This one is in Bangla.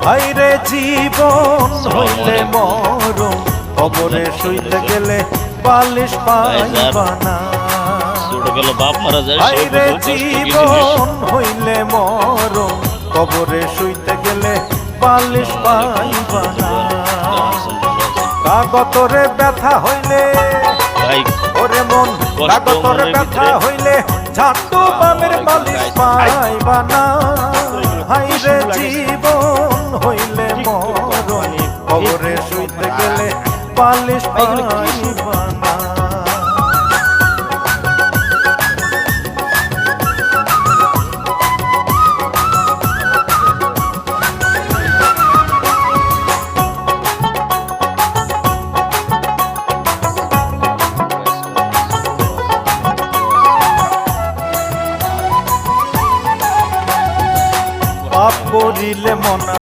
হাইরে জীবন হইলে মরণ, কবরে শুইতে গেলে বালিশ পাইবা না। হাইরে জীবন হইলে মরণ, কবরে শুইতে গেলে বালিশ পাইবা না। কাগতরে ব্যথা হইলে ওরে মন, কাগতরে ব্যথা হইলে ঝাটু বামের বালিশ পাইবা না। হাইরে জীবন হইলে মরণ, কবরে শুইতে গেলে বালিশ পাইবা না। পাপ করিলে মনা